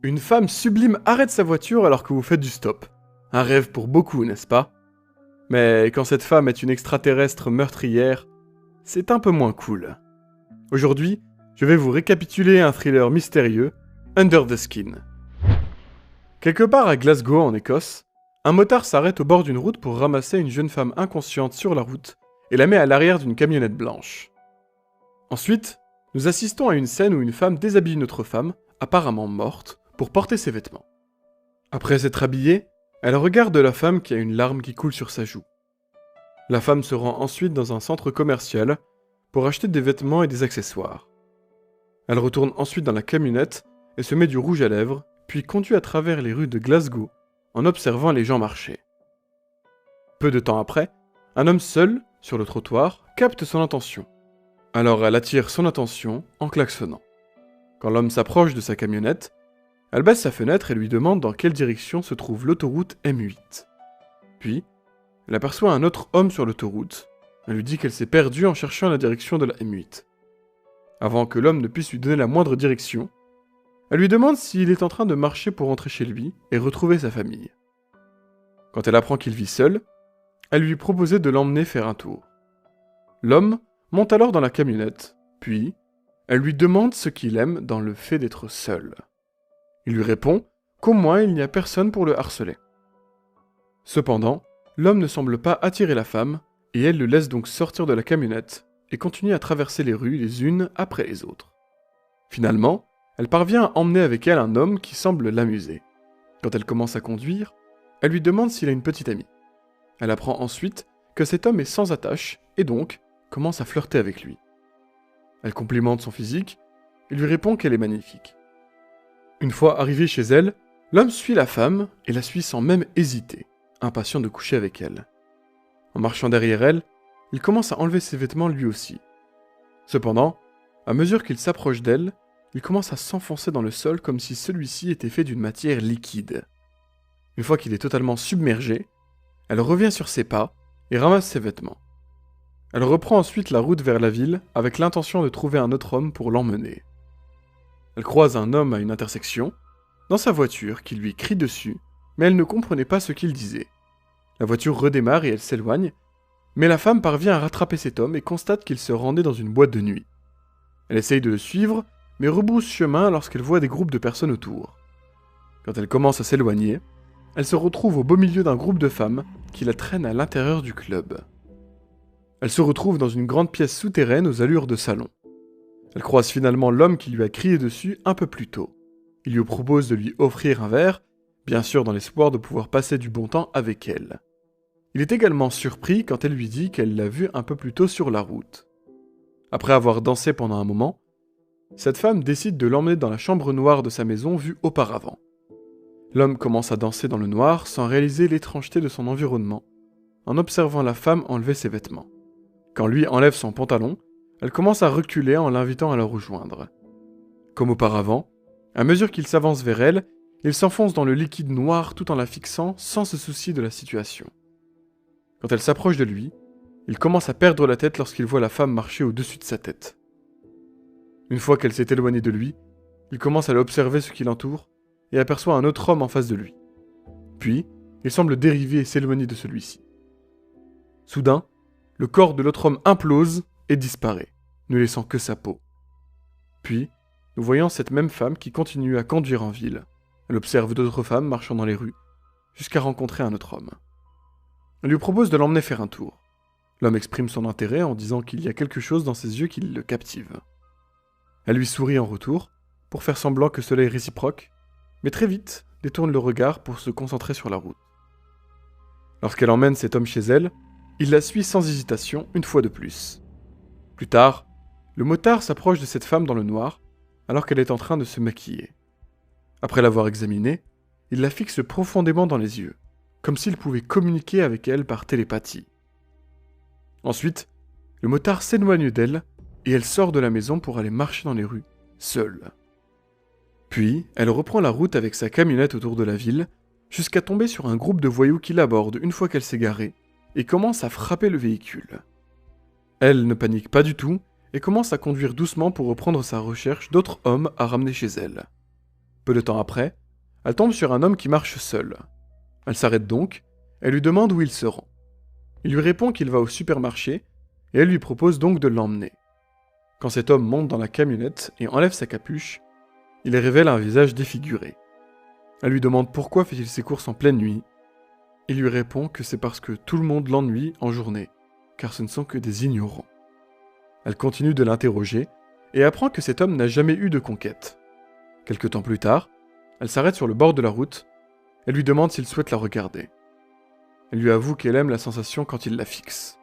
Une femme sublime arrête sa voiture alors que vous faites du stop. Un rêve pour beaucoup, n'est-ce pas? Mais quand cette femme est une extraterrestre meurtrière, c'est un peu moins cool. Aujourd'hui, je vais vous récapituler un thriller mystérieux, Under the Skin. Quelque part à Glasgow, en Écosse, un motard s'arrête au bord d'une route pour ramasser une jeune femme inconsciente sur la route et la met à l'arrière d'une camionnette blanche. Ensuite, nous assistons à une scène où une femme déshabille une autre femme, apparemment morte, pour porter ses vêtements. Après s'être habillée, elle regarde la femme qui a une larme qui coule sur sa joue. La femme se rend ensuite dans un centre commercial pour acheter des vêtements et des accessoires. Elle retourne ensuite dans la camionnette et se met du rouge à lèvres, puis conduit à travers les rues de Glasgow en observant les gens marcher. Peu de temps après, un homme seul, sur le trottoir, capte son attention. Alors elle attire son attention en klaxonnant. Quand l'homme s'approche de sa camionnette, elle baisse sa fenêtre et lui demande dans quelle direction se trouve l'autoroute M8. Puis, elle aperçoit un autre homme sur l'autoroute. Elle lui dit qu'elle s'est perdue en cherchant la direction de la M8. Avant que l'homme ne puisse lui donner la moindre direction, elle lui demande s'il est en train de marcher pour rentrer chez lui et retrouver sa famille. Quand elle apprend qu'il vit seul, elle lui proposait de l'emmener faire un tour. L'homme monte alors dans la camionnette, puis elle lui demande ce qu'il aime dans le fait d'être seul. Il lui répond qu'au moins il n'y a personne pour le harceler. Cependant, l'homme ne semble pas attirer la femme, et elle le laisse donc sortir de la camionnette et continue à traverser les rues les unes après les autres. Finalement, elle parvient à emmener avec elle un homme qui semble l'amuser. Quand elle commence à conduire, elle lui demande s'il a une petite amie. Elle apprend ensuite que cet homme est sans attache et donc commence à flirter avec lui. Elle complimente son physique et lui répond qu'elle est magnifique. Une fois arrivé chez elle, l'homme suit la femme et la suit sans même hésiter, impatient de coucher avec elle. En marchant derrière elle, il commence à enlever ses vêtements lui aussi. Cependant, à mesure qu'il s'approche d'elle, il commence à s'enfoncer dans le sol comme si celui-ci était fait d'une matière liquide. Une fois qu'il est totalement submergé, elle revient sur ses pas et ramasse ses vêtements. Elle reprend ensuite la route vers la ville avec l'intention de trouver un autre homme pour l'emmener. Elle croise un homme à une intersection, dans sa voiture, qui lui crie dessus, mais elle ne comprenait pas ce qu'il disait. La voiture redémarre et elle s'éloigne, mais la femme parvient à rattraper cet homme et constate qu'il se rendait dans une boîte de nuit. Elle essaye de le suivre, mais rebrousse chemin lorsqu'elle voit des groupes de personnes autour. Quand elle commence à s'éloigner, elle se retrouve au beau milieu d'un groupe de femmes qui la traînent à l'intérieur du club. Elle se retrouve dans une grande pièce souterraine aux allures de salon. Elle croise finalement l'homme qui lui a crié dessus un peu plus tôt. Il lui propose de lui offrir un verre, bien sûr dans l'espoir de pouvoir passer du bon temps avec elle. Il est également surpris quand elle lui dit qu'elle l'a vu un peu plus tôt sur la route. Après avoir dansé pendant un moment, cette femme décide de l'emmener dans la chambre noire de sa maison vue auparavant. L'homme commence à danser dans le noir sans réaliser l'étrangeté de son environnement, en observant la femme enlever ses vêtements. Quand lui enlève son pantalon, elle commence à reculer en l'invitant à la rejoindre. Comme auparavant, à mesure qu'il s'avance vers elle, il s'enfonce dans le liquide noir tout en la fixant sans se soucier de la situation. Quand elle s'approche de lui, il commence à perdre la tête lorsqu'il voit la femme marcher au-dessus de sa tête. Une fois qu'elle s'est éloignée de lui, il commence à observer ce qui l'entoure et aperçoit un autre homme en face de lui. Puis, il semble dériver et s'éloigner de celui-ci. Soudain, le corps de l'autre homme implose et disparaît, ne laissant que sa peau. Puis, nous voyons cette même femme qui continue à conduire en ville. Elle observe d'autres femmes marchant dans les rues, jusqu'à rencontrer un autre homme. Elle lui propose de l'emmener faire un tour. L'homme exprime son intérêt en disant qu'il y a quelque chose dans ses yeux qui le captive. Elle lui sourit en retour, pour faire semblant que cela est réciproque, mais très vite détourne le regard pour se concentrer sur la route. Lorsqu'elle emmène cet homme chez elle, il la suit sans hésitation une fois de plus. Plus tard, le motard s'approche de cette femme dans le noir, alors qu'elle est en train de se maquiller. Après l'avoir examinée, il la fixe profondément dans les yeux, comme s'il pouvait communiquer avec elle par télépathie. Ensuite, le motard s'éloigne d'elle et elle sort de la maison pour aller marcher dans les rues, seule. Puis, elle reprend la route avec sa camionnette autour de la ville, jusqu'à tomber sur un groupe de voyous qui l'aborde une fois qu'elle s'est garée, et commence à frapper le véhicule. Elle ne panique pas du tout, et commence à conduire doucement pour reprendre sa recherche d'autres hommes à ramener chez elle. Peu de temps après, elle tombe sur un homme qui marche seul. Elle s'arrête donc, elle lui demande où il se rend. Il lui répond qu'il va au supermarché, et elle lui propose donc de l'emmener. Quand cet homme monte dans la camionnette et enlève sa capuche, il révèle un visage défiguré. Elle lui demande pourquoi fait-il ses courses en pleine nuit. Il lui répond que c'est parce que tout le monde l'ennuie en journée, car ce ne sont que des ignorants. Elle continue de l'interroger et apprend que cet homme n'a jamais eu de conquête. Quelque temps plus tard, elle s'arrête sur le bord de la route. Elle lui demande s'il souhaite la regarder. Elle lui avoue qu'elle aime la sensation quand il la fixe.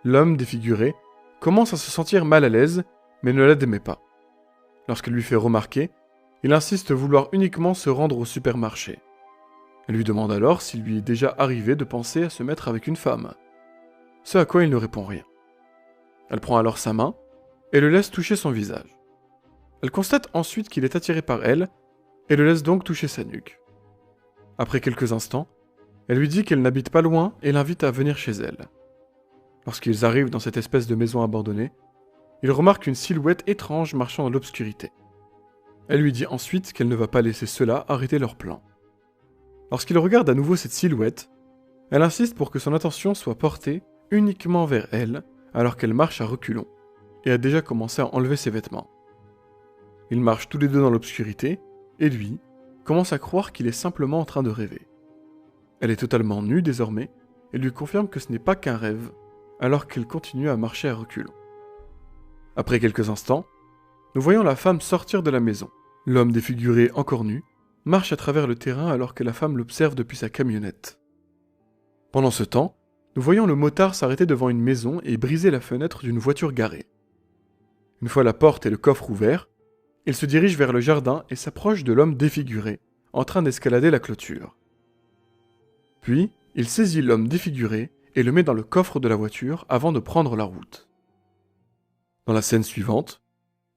L'homme défiguré commence à se sentir mal à l'aise, mais ne l'admet pas. Lorsqu'elle lui fait remarquer, il insiste vouloir uniquement se rendre au supermarché. Elle lui demande alors s'il lui est déjà arrivé de penser à se mettre avec une femme. Ce à quoi il ne répond rien. Elle prend alors sa main et le laisse toucher son visage. Elle constate ensuite qu'il est attiré par elle et le laisse donc toucher sa nuque. Après quelques instants, elle lui dit qu'elle n'habite pas loin et l'invite à venir chez elle. Lorsqu'ils arrivent dans cette espèce de maison abandonnée, il remarque une silhouette étrange marchant dans l'obscurité. Elle lui dit ensuite qu'elle ne va pas laisser cela arrêter leur plan. Lorsqu'il regarde à nouveau cette silhouette, elle insiste pour que son attention soit portée uniquement vers elle alors qu'elle marche à reculons et a déjà commencé à enlever ses vêtements. Ils marchent tous les deux dans l'obscurité et lui commence à croire qu'il est simplement en train de rêver. Elle est totalement nue désormais et lui confirme que ce n'est pas qu'un rêve alors qu'elle continue à marcher à reculons. Après quelques instants, nous voyons la femme sortir de la maison. L'homme défiguré encore nu marche à travers le terrain alors que la femme l'observe depuis sa camionnette. Pendant ce temps, nous voyons le motard s'arrêter devant une maison et briser la fenêtre d'une voiture garée. Une fois la porte et le coffre ouverts, il se dirige vers le jardin et s'approche de l'homme défiguré, en train d'escalader la clôture. Puis, il saisit l'homme défiguré et le met dans le coffre de la voiture avant de prendre la route. Dans la scène suivante,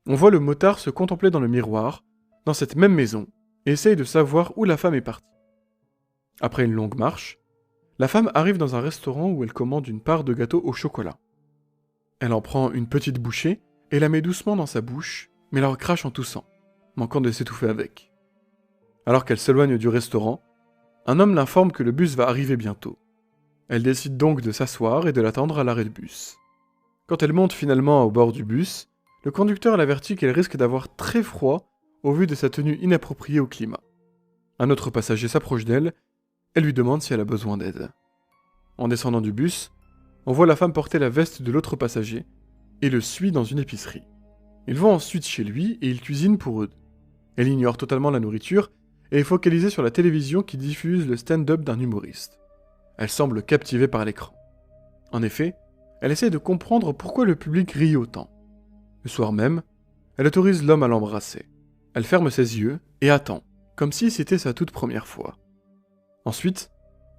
on voit le motard se contempler dans le miroir, dans cette même maison, et essaye de savoir où la femme est partie. Après une longue marche, la femme arrive dans un restaurant où elle commande une part de gâteau au chocolat. Elle en prend une petite bouchée et la met doucement dans sa bouche, mais la recrache en toussant, manquant de s'étouffer avec. Alors qu'elle s'éloigne du restaurant, un homme l'informe que le bus va arriver bientôt. Elle décide donc de s'asseoir et de l'attendre à l'arrêt de bus. Quand elle monte finalement au bord du bus, le conducteur l'avertit qu'elle risque d'avoir très froid au vu de sa tenue inappropriée au climat. Un autre passager s'approche d'elle, elle lui demande si elle a besoin d'aide. En descendant du bus, on voit la femme porter la veste de l'autre passager et le suit dans une épicerie. Ils vont ensuite chez lui et il cuisine pour eux. Elle ignore totalement la nourriture et est focalisée sur la télévision qui diffuse le stand-up d'un humoriste. Elle semble captivée par l'écran. En effet, elle essaie de comprendre pourquoi le public rit autant. Le soir même, elle autorise l'homme à l'embrasser. Elle ferme ses yeux et attend, comme si c'était sa toute première fois. Ensuite,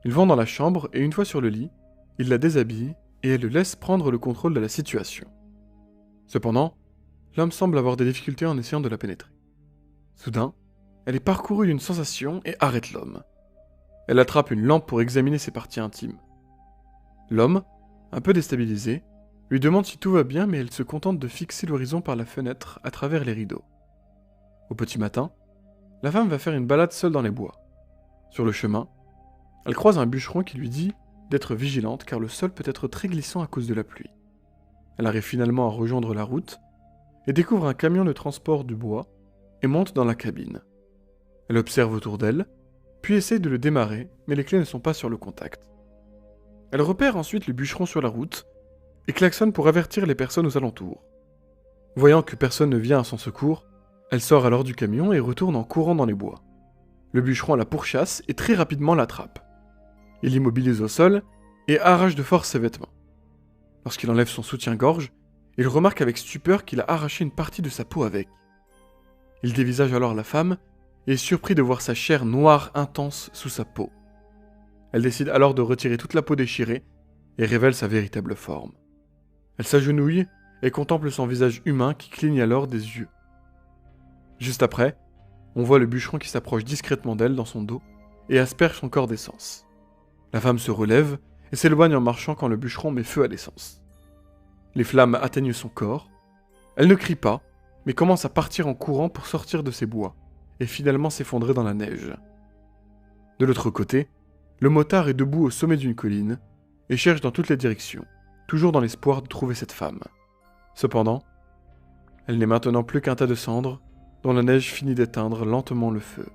ils vont dans la chambre et une fois sur le lit, il la déshabille et elle le laisse prendre le contrôle de la situation. Cependant, l'homme semble avoir des difficultés en essayant de la pénétrer. Soudain, elle est parcourue d'une sensation et arrête l'homme. Elle attrape une lampe pour examiner ses parties intimes. L'homme, un peu déstabilisé, lui demande si tout va bien mais elle se contente de fixer l'horizon par la fenêtre à travers les rideaux. Au petit matin, la femme va faire une balade seule dans les bois. Sur le chemin, elle croise un bûcheron qui lui dit d'être vigilante car le sol peut être très glissant à cause de la pluie. Elle arrive finalement à rejoindre la route et découvre un camion de transport du bois et monte dans la cabine. Elle observe autour d'elle, puis essaye de le démarrer, mais les clés ne sont pas sur le contact. Elle repère ensuite le bûcheron sur la route et klaxonne pour avertir les personnes aux alentours. Voyant que personne ne vient à son secours, elle sort alors du camion et retourne en courant dans les bois. Le bûcheron la pourchasse et très rapidement l'attrape. Il l'immobilise au sol et arrache de force ses vêtements. Lorsqu'il enlève son soutien-gorge, il remarque avec stupeur qu'il a arraché une partie de sa peau avec. Il dévisage alors la femme et est surpris de voir sa chair noire intense sous sa peau. Elle décide alors de retirer toute la peau déchirée et révèle sa véritable forme. Elle s'agenouille et contemple son visage humain qui cligne alors des yeux. Juste après, on voit le bûcheron qui s'approche discrètement d'elle dans son dos et asperge son corps d'essence. La femme se relève et s'éloigne en marchant quand le bûcheron met feu à l'essence. Les flammes atteignent son corps. Elle ne crie pas, mais commence à partir en courant pour sortir de ces bois, et finalement s'effondrer dans la neige. De l'autre côté, le motard est debout au sommet d'une colline et cherche dans toutes les directions, toujours dans l'espoir de trouver cette femme. Cependant, elle n'est maintenant plus qu'un tas de cendres dont la neige finit d'éteindre lentement le feu.